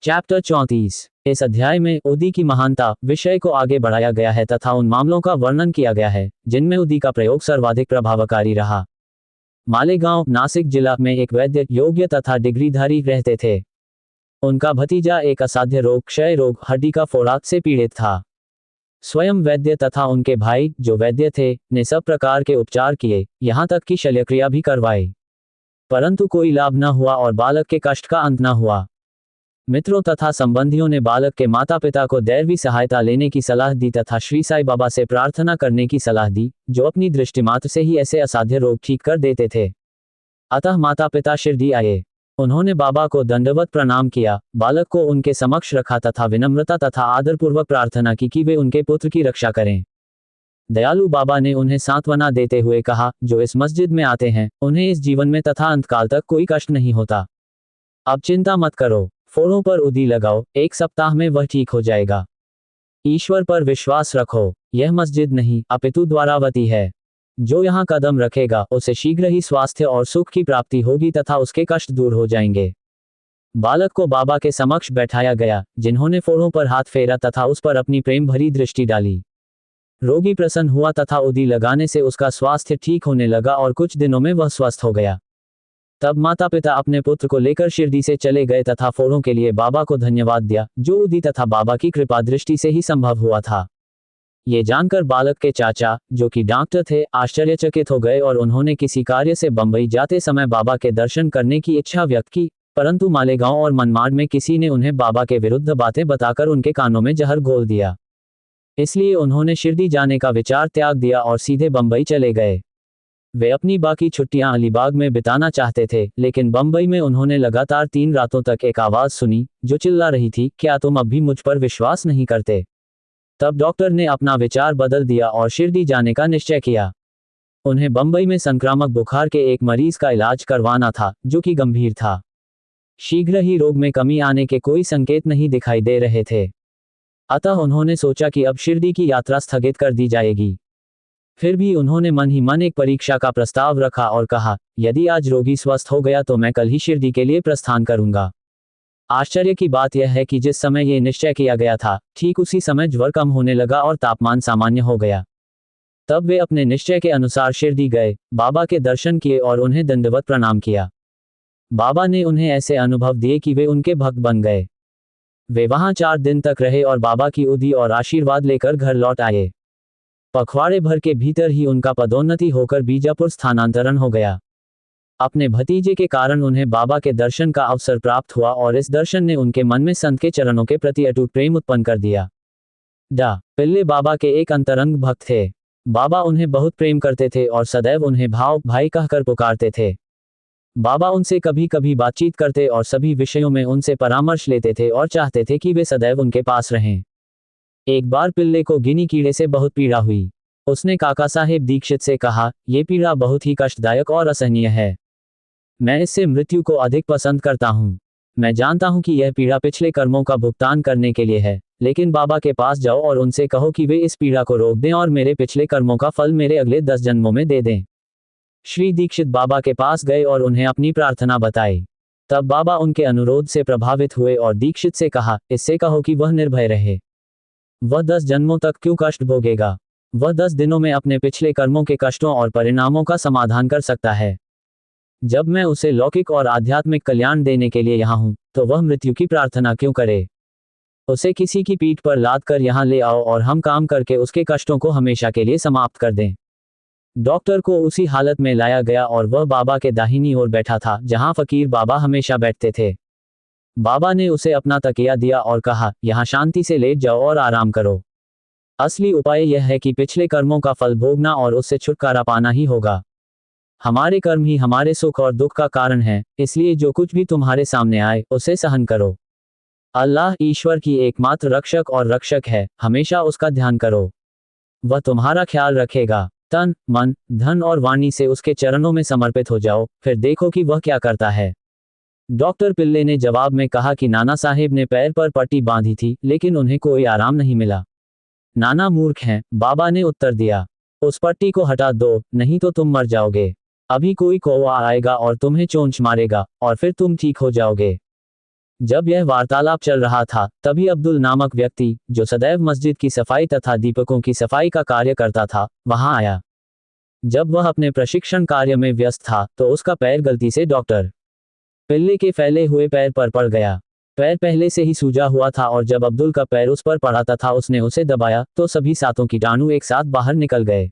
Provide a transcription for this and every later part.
Chapter 34। इस अध्याय में उदी की महानता विषय को आगे बढ़ाया गया है तथा उन मामलों का वर्णन किया गया है जिनमें उदी का प्रयोग सर्वाधिक प्रभावकारी रहा। मालेगांव, नासिक जिला में एक वैद्य, योग्य तथा डिग्रीधारी रहते थे। उनका भतीजा एक असाध्य रोग, क्षय रोग, हड्डी का फोड़ा से पीड़ित था। स्वयं वैद्य तथा उनके भाई, जो वैद्य थे, ने सब प्रकार के उपचार किए, यहाँ तक कि शल्यक्रिया भी करवाई, परंतु कोई लाभ न हुआ और बालक के कष्ट का अंत न हुआ। मित्रों तथा संबंधियों ने बालक के माता पिता को दैवी सहायता लेने की सलाह दी तथा श्री साईं बाबा से प्रार्थना करने की सलाह दी, जो अपनी दृष्टिमात्र से ही ऐसे असाध्य रोग ठीक कर देते थे। अतः माता पिता शिरडी आए। उन्होंने बाबा को दंडवत प्रणाम किया, बालक को उनके समक्ष रखा तथा विनम्रता तथा आदरपूर्वक प्रार्थना की कि वे उनके पुत्र की रक्षा करें। दयालु बाबा ने उन्हें सांत्वना देते हुए कहा, जो इस मस्जिद में आते हैं उन्हें इस जीवन में तथा अंतकाल तक कोई कष्ट नहीं होता। अब चिंता मत करो, फोड़ों पर उदी लगाओ, 1 सप्ताह में वह ठीक हो जाएगा। ईश्वर पर विश्वास रखो, यह मस्जिद नहीं अपितु द्वारावती है। जो यहाँ कदम रखेगा उसे शीघ्र ही स्वास्थ्य और सुख की प्राप्ति होगी तथा उसके कष्ट दूर हो जाएंगे। बालक को बाबा के समक्ष बैठाया गया, जिन्होंने फोड़ों पर हाथ फेरा तथा उस पर अपनी प्रेम भरी दृष्टि डाली। रोगी प्रसन्न हुआ तथा उदी लगाने से उसका स्वास्थ्य ठीक होने लगा और कुछ दिनों में वह स्वस्थ हो गया। तब माता पिता अपने पुत्र को लेकर शिरडी से चले गए तथा फोड़ों के लिए बाबा को धन्यवाद दिया, जो उदी तथा बाबा की कृपा दृष्टि से ही संभव हुआ था। ये जानकर बालक के चाचा, जो कि डॉक्टर थे, आश्चर्यचकित हो गए और उन्होंने किसी कार्य से बंबई जाते समय बाबा के दर्शन करने की इच्छा व्यक्त की, परंतु मालेगांव और मनमाड में किसी ने उन्हें बाबा के विरुद्ध बातें बताकर उनके कानों में जहर घोल दिया। इसलिए उन्होंने शिरडी जाने का विचार त्याग दिया और सीधे बंबई चले गए। वे अपनी बाकी छुट्टियां अलीबाग में बिताना चाहते थे, लेकिन बंबई में उन्होंने लगातार 3 रातों तक एक आवाज सुनी, जो चिल्ला रही थी, क्या तुम अब भी मुझ पर विश्वास नहीं करते? तब डॉक्टर ने अपना विचार बदल दिया और शिरडी जाने का निश्चय किया। उन्हें बंबई में संक्रामक बुखार के एक मरीज का इलाज करवाना था, जो कि गंभीर था। शीघ्र ही रोग में कमी आने के कोई संकेत नहीं दिखाई दे रहे थे। अतः उन्होंने सोचा कि अब शिरडी की यात्रा स्थगित कर दी जाएगी। फिर भी उन्होंने मन ही मन एक परीक्षा का प्रस्ताव रखा और कहा, यदि आज रोगी स्वस्थ हो गया तो मैं कल ही शिरडी के लिए प्रस्थान करूंगा। आश्चर्य की बात यह है कि जिस समय ये निश्चय किया गया था, ठीक उसी समय ज्वर कम होने लगा और तापमान सामान्य हो गया। तब वे अपने निश्चय के अनुसार शिरडी गए, बाबा के दर्शन किए और उन्हें दंडवत प्रणाम किया। बाबा ने उन्हें ऐसे अनुभव दिए कि वे उनके भक्त बन गए। वे वहां 4 दिन तक रहे और बाबा की उदी और आशीर्वाद लेकर घर लौट आए। पखवाड़े भर के भीतर ही उनका पदोन्नति होकर बीजापुर स्थानांतरण हो गया। अपने भतीजे के कारण उन्हें बाबा के दर्शन का अवसर प्राप्त हुआ और इस दर्शन ने उनके मन में संत के चरणों के प्रति अटूट प्रेम उत्पन्न कर दिया। डा पिल्ले बाबा के एक अंतरंग भक्त थे। बाबा उन्हें बहुत प्रेम करते थे और सदैव उन्हें भाव भाई कहकर पुकारते थे। बाबा उनसे कभी कभी बातचीत करते और सभी विषयों में उनसे परामर्श लेते थे और चाहते थे कि वे सदैव उनके पास रहें। एक बार पिल्ले को गिनी कीड़े से बहुत पीड़ा हुई। उसने काका साहेब दीक्षित से कहा, ये पीड़ा बहुत ही कष्टदायक और असहनीय है। मैं इससे मृत्यु को अधिक पसंद करता हूँ। मैं जानता हूँ कि यह पीड़ा पिछले कर्मों का भुगतान करने के लिए है, लेकिन बाबा के पास जाओ और उनसे कहो कि वे इस पीड़ा को रोक दें और मेरे पिछले कर्मों का फल मेरे अगले 10 जन्मों में दे दें। श्री दीक्षित बाबा के पास गए और उन्हें अपनी प्रार्थना बताई। तब बाबा उनके अनुरोध से प्रभावित हुए और दीक्षित से कहा, इससे कहो कि वह निर्भय रहे। वह 10 जन्मों तक क्यों कष्ट भोगेगा? वह 10 दिनों में अपने पिछले कर्मों के कष्टों और परिणामों का समाधान कर सकता है। जब मैं उसे लौकिक और आध्यात्मिक कल्याण देने के लिए यहाँ हूँ, तो वह मृत्यु की प्रार्थना क्यों करे? उसे किसी की पीठ पर लाद कर यहाँ ले आओ और हम काम करके उसके कष्टों को हमेशा के लिए समाप्त कर दें। डॉक्टर को उसी हालत में लाया गया और वह बाबा के दाहिनी ओर बैठा था, जहाँ फकीर बाबा हमेशा बैठते थे। बाबा ने उसे अपना तकिया दिया और कहा, यहाँ शांति से लेट जाओ और आराम करो। असली उपाय यह है कि पिछले कर्मों का फल भोगना और उससे छुटकारा पाना ही होगा। हमारे कर्म ही हमारे सुख और दुख का कारण है, इसलिए जो कुछ भी तुम्हारे सामने आए उसे सहन करो। अल्लाह ईश्वर की एकमात्र रक्षक और रक्षक है, हमेशा उसका ध्यान करो। वह तुम्हारा ख्याल रखेगा। तन, मन, धन और वाणी से उसके चरणों में समर्पित हो जाओ, फिर देखो कि वह क्या करता है। डॉक्टर पिल्ले ने जवाब में कहा कि नाना साहेब ने पैर पर पट्टी बांधी थी, लेकिन उन्हें कोई आराम नहीं मिला। नाना मूर्ख हैं, बाबा ने उत्तर दिया। उस पट्टी को हटा दो, नहीं तो तुम मर जाओगे। अभी कोई कौवा आएगा और तुम्हें चोंच मारेगा और फिर तुम ठीक हो जाओगे। जब यह वार्तालाप चल रहा था तभी अब्दुल नामक व्यक्ति, जो सदैव मस्जिद की सफाई तथा दीपकों की सफाई का कार्य करता था, वहां आया। जब वह अपने प्रशिक्षण कार्य में व्यस्त था तो उसका पैर गलती से डॉक्टर पिल्ले के फैले हुए पैर पर पड़ गया। पैर पहले से ही सूजा हुआ था और जब अब्दुल का पैर उस पर पड़ा तथा उसने उसे दबाया तो सभी 7 कीटाणु एक साथ बाहर निकल गए।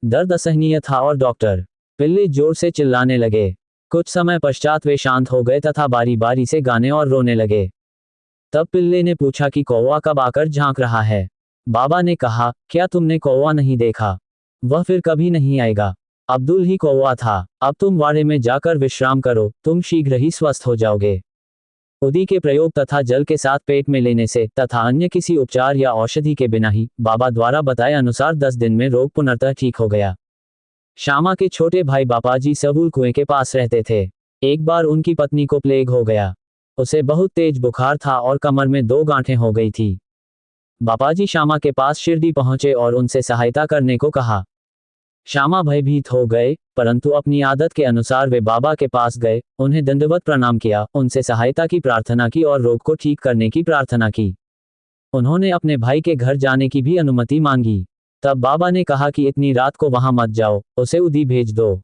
दर्द असहनीय था और डॉक्टर पिल्ले जोर से चिल्लाने लगे। कुछ समय पश्चात वे शांत हो गए तथा बारी बारी से गाने और रोने लगे। तब पिल्ले ने पूछा कि कौवा कब आकर झांक रहा है। बाबा ने कहा, क्या तुमने कौवा नहीं देखा? वह फिर कभी नहीं आएगा। अब्दुल ही कौवा था। अब तुम वाड़े में जाकर विश्राम करो, तुम शीघ्र ही स्वस्थ हो जाओगे। उदी के प्रयोग तथा जल के साथ पेट में लेने से तथा अन्य किसी उपचार या औषधि के बिना ही बाबा द्वारा बताए अनुसार 10 दिन में रोग पुनर्तः ठीक हो गया। श्यामा के छोटे भाई बापाजी सबूल कुएं के पास रहते थे। एक बार उनकी पत्नी को प्लेग हो गया। उसे बहुत तेज बुखार था और कमर में 2 गांठें हो गई थी। बापाजी श्यामा के पास शिरडी पहुंचे और उनसे सहायता करने को कहा। श्यामा भयभीत हो गए, परंतु अपनी आदत के अनुसार वे बाबा के पास गए, उन्हें दंडवत प्रणाम किया, उनसे सहायता की प्रार्थना की और रोग को ठीक करने की प्रार्थना की। उन्होंने अपने भाई के घर जाने की भी अनुमति मांगी। तब बाबा ने कहा कि इतनी रात को वहां मत जाओ, उसे उदी भेज दो।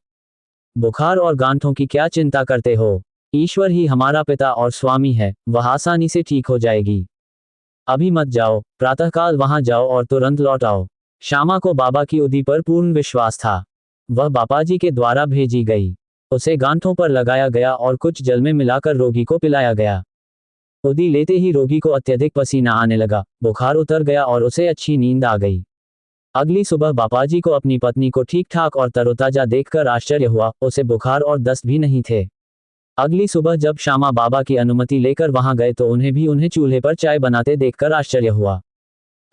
बुखार और गांठों की क्या चिंता करते हो? ईश्वर ही हमारा पिता और स्वामी है, वह आसानी से ठीक हो जाएगी। अभी मत जाओ, प्रातःकाल वहां जाओ और तुरंत लौट आओ। श्यामा को बाबा की उदी पर पूर्ण विश्वास था। वह बापाजी के द्वारा भेजी गई। उसे गांठों पर लगाया गया और कुछ जल में मिलाकर रोगी को पिलाया गया। उदी लेते ही रोगी को अत्यधिक पसीना आने लगा, बुखार उतर गया और उसे अच्छी नींद आ गई। अगली सुबह बापाजी को अपनी पत्नी को ठीक ठाक और तरोताजा देखकर आश्चर्य हुआ, उसे बुखार और दस्त भी नहीं थे। अगली सुबह जब श्यामा बाबा की अनुमति लेकर वहां गए तो उन्हें चूल्हे पर चाय बनाते देखकर आश्चर्य हुआ।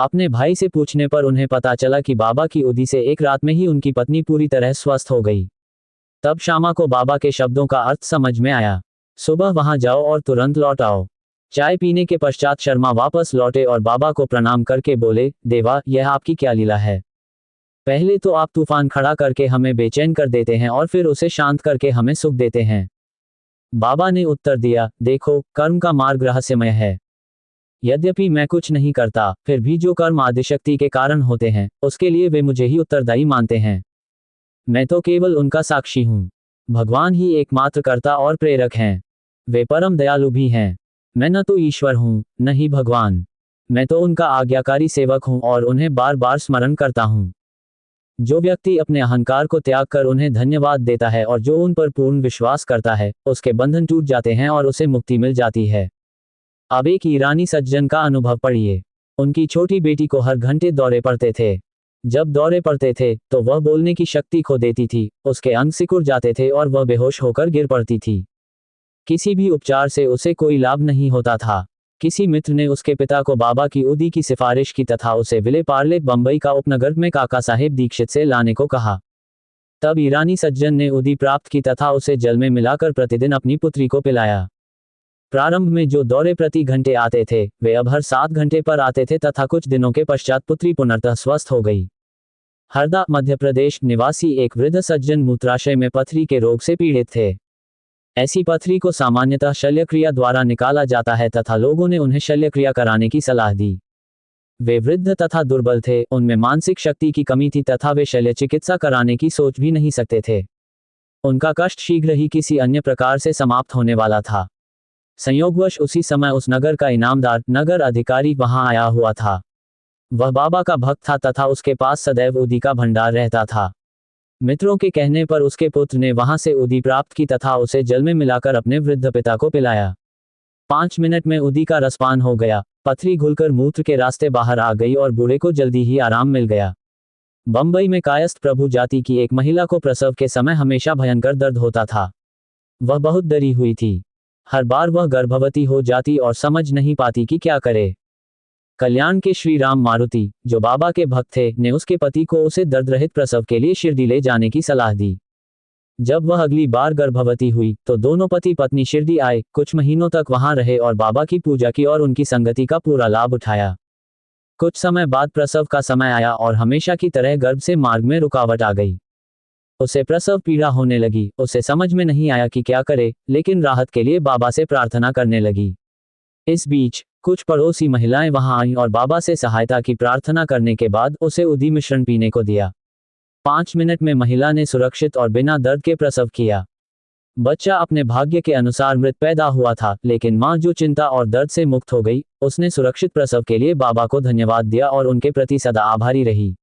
अपने भाई से पूछने पर उन्हें पता चला कि बाबा की उदी से एक रात में ही उनकी पत्नी पूरी तरह स्वस्थ हो गई। तब श्यामा को बाबा के शब्दों का अर्थ समझ में आया। सुबह वहां जाओ और तुरंत लौट आओ। चाय पीने के पश्चात शर्मा वापस लौटे और बाबा को प्रणाम करके बोले, देवा, यह आपकी क्या लीला है? पहले तो आप तूफान खड़ा करके हमें बेचैन कर देते हैं और फिर उसे शांत करके हमें सुख देते हैं। बाबा ने उत्तर दिया, देखो, कर्म का मार्ग रहस्यमय है। यद्यपि मैं कुछ नहीं करता, फिर भी जो कर्म आदिशक्ति के कारण होते हैं, उसके लिए वे मुझे ही उत्तरदायी मानते हैं। मैं तो केवल उनका साक्षी हूँ। भगवान ही एकमात्र कर्ता और प्रेरक हैं। वे परम दयालु भी हैं। मैं न तो ईश्वर हूँ, न ही भगवान। मैं तो उनका आज्ञाकारी सेवक हूँ और उन्हें बार बार स्मरण करता हूँ। जो व्यक्ति अपने अहंकार को त्याग कर उन्हें धन्यवाद देता है और जो उन पर पूर्ण विश्वास करता है, उसके बंधन टूट जाते हैं और उसे मुक्ति मिल जाती है। अब एक ईरानी सज्जन का अनुभव पढ़िए। उनकी छोटी बेटी को हर घंटे दौरे पड़ते थे। जब दौरे पड़ते थे तो वह बोलने की शक्ति खो देती थी, उसके अंग सिकुड़ जाते थे और वह बेहोश होकर गिर पड़ती थी। किसी भी उपचार से उसे कोई लाभ नहीं होता था। किसी मित्र ने उसके पिता को बाबा की उदी की सिफारिश की तथा उसे विले पार्ले बंबई का उपनगर में काका साहेब दीक्षित से लाने को कहा। तब ईरानी सज्जन ने उदी प्राप्त की तथा उसे जल में मिलाकर प्रतिदिन अपनी पुत्री को पिलाया। प्रारंभ में जो दौरे प्रति घंटे आते थे, वे अब हर 7 घंटे पर आते थे तथा कुछ दिनों के पश्चात पुत्री पुनर्तः स्वस्थ हो गई। हरदा, मध्य प्रदेश निवासी एक वृद्ध सज्जन मूत्राशय में पथरी के रोग से पीड़ित थे। ऐसी पथरी को सामान्यतः शल्यक्रिया द्वारा निकाला जाता है तथा लोगों ने उन्हें शल्यक्रिया कराने की सलाह दी। वे वृद्ध तथा दुर्बल थे, उनमें मानसिक शक्ति की कमी थी तथा वे शल्य चिकित्सा कराने की सोच भी नहीं सकते थे। उनका कष्ट शीघ्र ही किसी अन्य प्रकार से समाप्त होने वाला था। संयोगवश उसी समय उस नगर का इनामदार, नगर अधिकारी वहां आया हुआ था। वह बाबा का भक्त था तथा उसके पास सदैव उदी का भंडार रहता था। मित्रों के कहने पर उसके पुत्र ने वहां से उदी प्राप्त की तथा उसे जल में मिलाकर अपने वृद्ध पिता को पिलाया। 5 मिनट में उदी का रसपान हो गया, पथरी घुलकर मूत्र के रास्ते बाहर आ गई और बूढ़े को जल्दी ही आराम मिल गया। बंबई में कायस्थ प्रभु जाति की एक महिला को प्रसव के समय हमेशा भयंकर दर्द होता था। वह बहुत डरी हुई थी। हर बार वह गर्भवती हो जाती और समझ नहीं पाती कि क्या करे। कल्याण के श्री राम मारुति, जो बाबा के भक्त थे, ने उसके पति को उसे दर्द रहित प्रसव के लिए शिरडी ले जाने की सलाह दी। जब वह अगली बार गर्भवती हुई तो दोनों पति पत्नी शिरडी आए, कुछ महीनों तक वहां रहे और बाबा की पूजा की और उनकी संगति का पूरा लाभ उठाया। कुछ समय बाद प्रसव का समय आया और हमेशा की तरह गर्भ से मार्ग में रुकावट आ गई। उसे प्रसव पीड़ा होने लगी। उसे समझ में नहीं आया कि क्या करे, लेकिन राहत के लिए बाबा से प्रार्थना करने लगी। इस बीच कुछ पड़ोसी महिलाएं वहां आईं और बाबा से सहायता की प्रार्थना करने के बाद उसे उदी मिश्रण पीने को दिया। 5 मिनट में महिला ने सुरक्षित और बिना दर्द के प्रसव किया। बच्चा अपने भाग्य के अनुसार मृत पैदा हुआ था, लेकिन मां जो चिंता और दर्द से मुक्त हो गई, उसने सुरक्षित प्रसव के लिए बाबा को धन्यवाद दिया और उनके प्रति सदा आभारी रही।